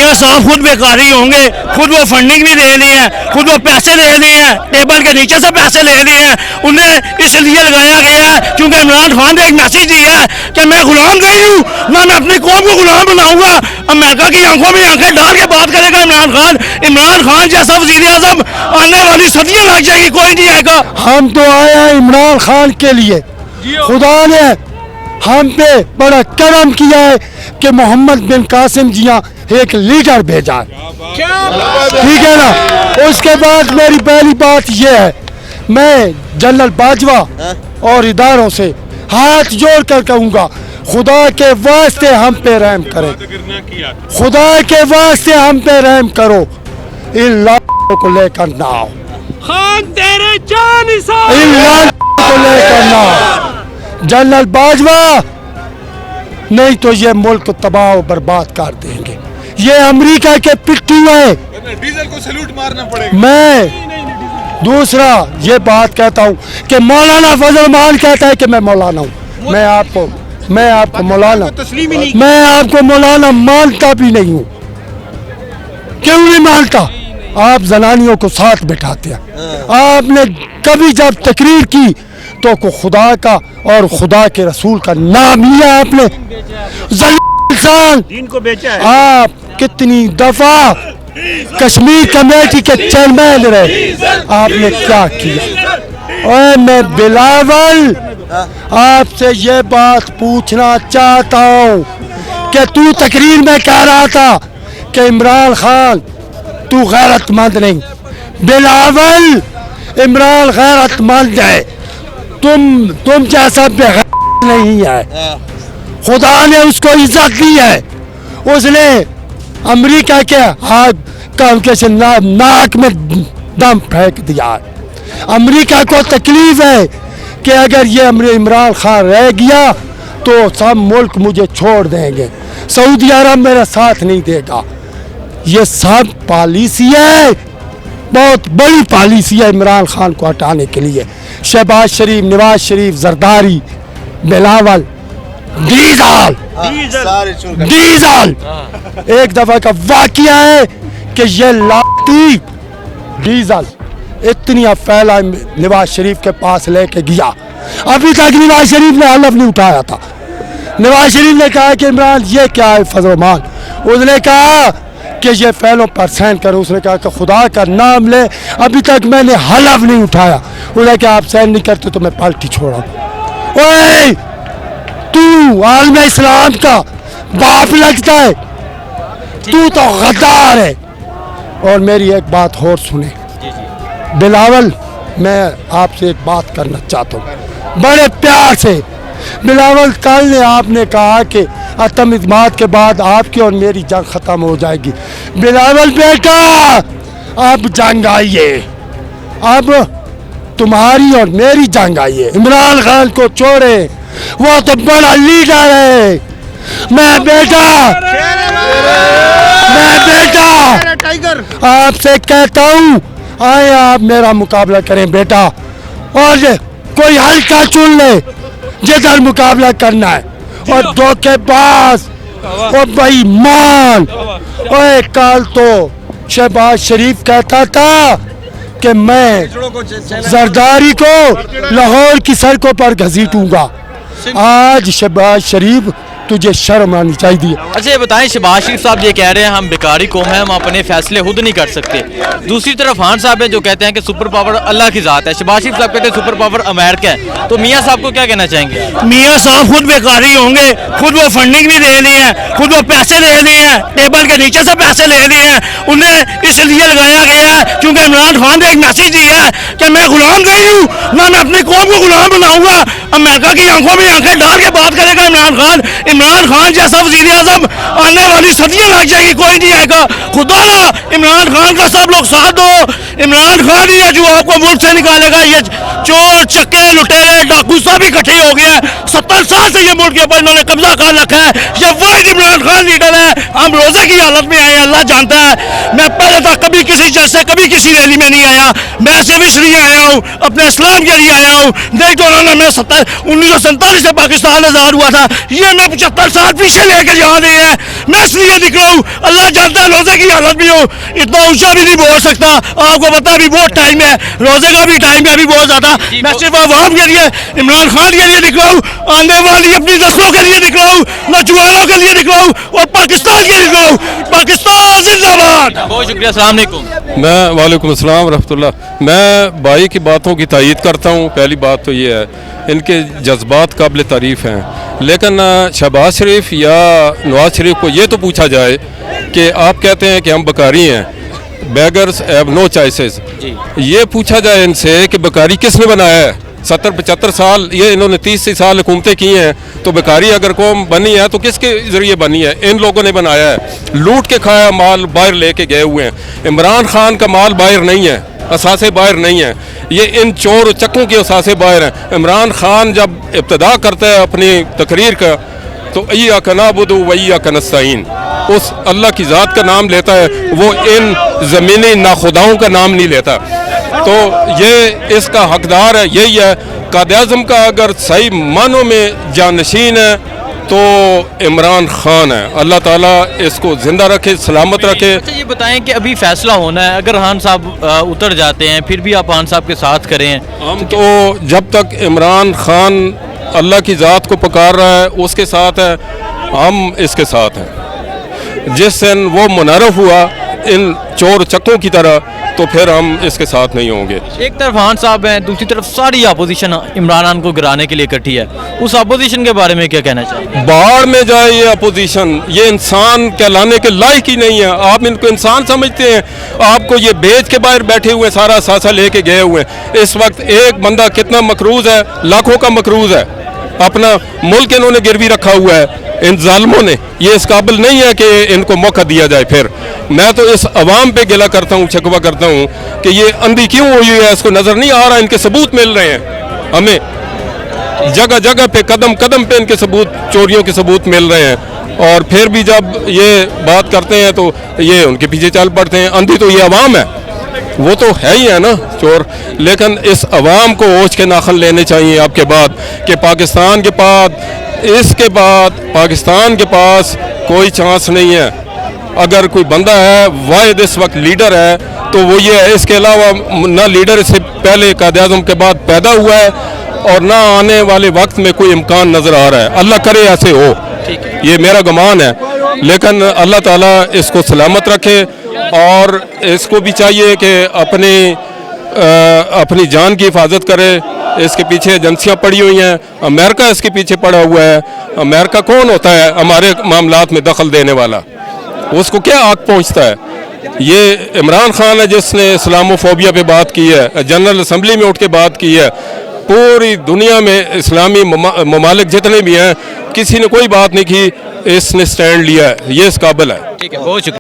मियाँ साहब खुद बेकारी होंगे, खुद वो फंडिंग भी ले ली है, खुद वो पैसे ले लिए हैं, टेबल के नीचे से पैसे ले लिए हैं। उन्हें इसलिए लगाया गया है क्योंकि इमरान खान ने एक मैसेज दिया है कि मैं गुलाम नहीं हूँ, ना मैं अपनी कौम को गुलाम बनाऊंगा। अमेरिका की आंखों में आंखें डाल के बात करेगा इमरान खान। इमरान खान जैसा वजीर आजम आने वाली सदियां लग जाएगी, कोई नहीं आएगा। हम तो आए हैं इमरान खान के लिए। खुदा ने हम पे बड़ा करम किया है कि मोहम्मद बिन कासिम जिया एक लीडर भेजा है, ठीक है ना। उसके बाद मेरी पहली बात यह है, मैं जनरल बाजवा और इदारों से हाथ जोड़ कर कहूँगा, खुदा के वास्ते हम पे रहम करें, खुदा के वास्ते हम पे रहम करो। इन लाशों को लेकर ना आओ, खान तेरे जान इन लाशों को लेकर ना आओ जनरल बाजवा, नहीं तो ये मुल्क तबाह और बर्बाद कर देंगे। ये अमेरिका के पिट्ठू है। डीजल को सैल्यूट मारना पड़ेगा। मैं दूसरा ये बात कहता हूँ कि मौलाना फजल मान कहता है कि मैं मौलाना हूँ। मैं आपको मौलाना, मैं आपको मौलाना मानता भी नहीं हूँ। क्यों नहीं मानता? आप जनानियों को साथ बैठाते हैं। आपने कभी जब तकरीर की तो को खुदा का और खुदा के रसूल का नाम लिया आपने। दीन को बेचा है। आप कितनी दफा कश्मीर कमेटी के चेयरमैन रहे, आपने क्या किया? और मैं बिलावल आपसे ये बात पूछना चाहता हूँ कि तू तकरीर में कह रहा था कि इमरान खान तू गैरतमंद नहीं। बिलावल, इमरान गैरतमंद है, तुम जैसा बेगैरत नहीं है। खुदा ने उसको इज्जत दी है। उसने अमेरिका के हाथ से नाक में दम फेंक दिया है। अमेरिका को तकलीफ है कि अगर ये इमरान खान रह गया तो सब मुल्क मुझे छोड़ देंगे, सऊदी अरब मेरा साथ नहीं देगा। ये सब पॉलिसी है, बहुत बड़ी पॉलिसी है इमरान खान को हटाने के लिए। शहबाज शरीफ, नवाज शरीफ, जरदारी, बिलावल, डीजल एक दफा का वाकया है कि ये लाठी डीजल इतनी फैला नवाज शरीफ के पास लेके गया। अभी तक नवाज शरीफ ने हलफ नहीं उठाया था। नवाज शरीफ ने कहा कि इमरान ये क्या है फजलमान, उसने कहा कि ये फैलों पर सहन करो। उसने कहा कि खुदा का नाम ले, अभी तक मैंने हलफ नहीं उठाया। उसने कहा आप सहन नहीं करते तो मैं पार्टी छोड़ा। ओए तू आलम इस्लाम का बाप लगता है, तू तो गद्दार है। और मेरी एक बात और सुने बिलावल, मैं आपसे एक बात करना चाहता हूँ बड़े प्यार से। बिलावल, कल ने आपने कहा कि अतम इत्मीनान के बाद आपकी और मेरी जंग खत्म हो जाएगी। बिलावल बेटा, अब जंग आई है, अब तुम्हारी और मेरी जंग आई है। इमरान खान को छोड़े, वो तो बड़ा लीडर है। मैं बेटा आपसे कहता हूँ, आए आप मेरा मुकाबला करें बेटा, और कोई हल्का चुन ले जिधर मुकाबला करना है। और धोखेबाज और बेईमान, और कल तो शहबाज शरीफ कहता था कि मैं जरदारी को लाहौर की सड़कों पर घसीटूंगा। आज शहबाज शरीफ तुझे शर्म आनी चाहिए। अच्छा ये बताएं, शहबाज शरीफ साहब ये कह रहे हैं हम बेकारी कौम है, हम अपने फैसले खुद नहीं कर सकते। दूसरी तरफ खान साहब है जो कहते हैं कि सुपर पावर अल्लाह की ज़ात है। शहबाज शरीफ साहब कहते हैं सुपर पावर अमेरिका है। तो मियाँ साहब को क्या कहना चाहेंगे? मियाँ साहब खुद बेकारी होंगे, खुद वो फंडिंग भी ले ली है, खुद वो पैसे ले लिए हैं, टेबल के नीचे से पैसे ले लिए हैं। उन्हें इसलिए लगाया गया है क्योंकि इमरान खान ने एक मैसेज दिया है कि मैं गुलाम नहीं हूँ, ना मैं अपनी कौम को गुलाम बनाऊंगा। अमेरिका की आंखों में आंखें डाल के बात करेगा इमरान खान। इमरान खान जैसा वजीर आजम आने वाली सदियां लग जाएगी, कोई नहीं आएगा। खुदा इमरान खान का सब लोग साथ दो। इमरान खान ही है जो आपको मुल्क से निकालेगा। ये चोर चक्के लुटेरे डाकू सब इकट्ठे हो गए हैं। 70 साल से ये मुल्क के ऊपर इन्होंने कब्जा कर रखा है। ये वाहिद इमरान खान लीडर है। हम रोजे की हालत में आए, अल्लाह जानता है। मैं पहले तक कभी किसी जलसे, कभी किसी रैली में नहीं आया। मैं सिर्फ इसलिए आया हूँ, अपने इस्लाम के लिए आया हूँ। नहीं तो उन्होंने मैं 27 اندر 1947 سے پاکستان آزاد ہوا تھا، یہ میں 75 سال پیچھے لے کے جا رہے ہیں. میں اس لیے نکلا ہوں، اللہ جانتا ہے روزے کی حالت بھی ہو، اتنا اونچا بھی نہیں بول سکتا. آپ کو پتا بھی بہت ٹائم ہے، روزے کا بھی ٹائم ہے ابھی بہت زیادہ. میں صرف عوام کے لیے، عمران خان کے لیے نکلا ہوں، آنے والی اپنی نسلوں کے لیے نکلا ہوں، نوجوانوں کے لیے نکلا ہوں اور پاکستان کے لیے نکلا ہوں. پاکستان زندہ باد. بہت شکریہ. السلام علیکم. میں وعلیکم السلام ورحمۃ اللہ. میں بھائی کی باتوں کی تائید کرتا ہوں. پہلی بات تو یہ ہے ان کے جذبات قابل تعریف ہیں، لیکن شہباز شریف یا نواز شریف کو یہ تو پوچھا جائے کہ آپ کہتے ہیں کہ ہم بکاری ہیں، بیگرز ہیو نو چوائسز. یہ پوچھا جائے ان سے کہ بکاری کس نے بنایا ہے؟ 70-75 سال یہ انہوں نے 30 سال حکومتیں کی ہیں، تو بیکاری اگر قوم بنی ہے تو کس کے ذریعے بنی ہے؟ ان لوگوں نے بنایا ہے. لوٹ کے کھایا مال باہر لے کے گئے ہوئے ہیں. عمران خان کا مال باہر نہیں ہے، اثاثے باہر نہیں ہیں، یہ ان چور و چکوں کے اثاثے باہر ہیں. عمران خان جب ابتدا کرتا ہے اپنی تقریر کا تو ایاک نعبد و ایاک نستعین، اس اللہ کی ذات کا نام لیتا ہے، وہ ان زمینی ناخداؤں کا نام نہیں لیتا. تو یہ اس کا حقدار ہے، یہی ہے. قائد اعظم کا اگر صحیح معنوں میں جانشین ہے تو عمران خان ہے. اللہ تعالیٰ اس کو زندہ رکھے، سلامت رکھے. اچھا یہ بتائیں کہ ابھی فیصلہ ہونا ہے، اگر خان صاحب اتر جاتے ہیں پھر بھی آپ خان صاحب کے ساتھ کریں؟ ہم تو جب تک عمران خان اللہ کی ذات کو پکار رہا ہے اس کے ساتھ ہے، ہم اس کے ساتھ ہیں. جس دن وہ منحرف ہوا ان چور چکوں کی طرح تو پھر ہم اس کے ساتھ نہیں ہوں گے. ایک طرف خان صاحب ہیں، دوسری طرف ساری اپوزیشن عمران خان کو گرانے کے لیے اکٹھی ہے. اس اپوزیشن کے بارے میں کیا کہنا چاہیے؟ باہر میں جائے یہ اپوزیشن، یہ انسان کہلانے کے لائق ہی نہیں ہے. آپ ان کو انسان سمجھتے ہیں؟ آپ کو یہ بیچ کے باہر بیٹھے ہوئے سارا ساسا لے کے گئے ہوئے ہیں. اس وقت ایک بندہ کتنا مقروض ہے؟ لاکھوں کا مقروض ہے. اپنا ملک انہوں نے گروی رکھا ہوا ہے ان ظالموں نے. یہ اس قابل نہیں ہے کہ ان کو موقع دیا جائے. پھر میں تو اس عوام پہ گلہ کرتا ہوں، شکوہ کرتا ہوں کہ یہ اندھی کیوں ہوئی ہے؟ اس کو نظر نہیں آ رہا؟ ان کے ثبوت مل رہے ہیں ہمیں، جگہ جگہ پہ قدم قدم پہ ان کے ثبوت، چوریوں کے ثبوت مل رہے ہیں. اور پھر بھی جب یہ بات کرتے ہیں تو یہ ان کے پیچھے چل پڑتے ہیں. اندھی تو یہ عوام ہے، وہ تو ہے ہی ہے نا چور. لیکن اس عوام کو اوچھ کے ناخن لینے چاہیے آپ کے بعد کہ پاکستان کے بعد، اس کے بعد پاکستان کے پاس کوئی چانس نہیں ہے. اگر کوئی بندہ ہے واحد اس وقت لیڈر ہے تو وہ یہ ہے. اس کے علاوہ نہ لیڈر اس سے پہلے قائد اعظم کے بعد پیدا ہوا ہے اور نہ آنے والے وقت میں کوئی امکان نظر آ رہا ہے. اللہ کرے ایسے ہو، یہ میرا گمان ہے. لیکن اللہ تعالیٰ اس کو سلامت رکھے اور اس کو بھی چاہیے کہ اپنی جان کی حفاظت کرے. اس کے پیچھے ایجنسیاں پڑی ہوئی ہیں، امریکہ اس کے پیچھے پڑا ہوا ہے. امریکہ کون ہوتا ہے ہمارے معاملات میں دخل دینے والا؟ اس کو کیا آگ پہنچتا ہے؟ یہ عمران خان ہے جس نے اسلامو فوبیا پہ بات کی ہے، جنرل اسمبلی میں اٹھ کے بات کی ہے. پوری دنیا میں اسلامی ممالک جتنے بھی ہیں کسی نے کوئی بات نہیں کی، اس نے سٹینڈ لیا ہے. یہ اس قابل ہے. ٹھیک ہے، بہت شکریہ.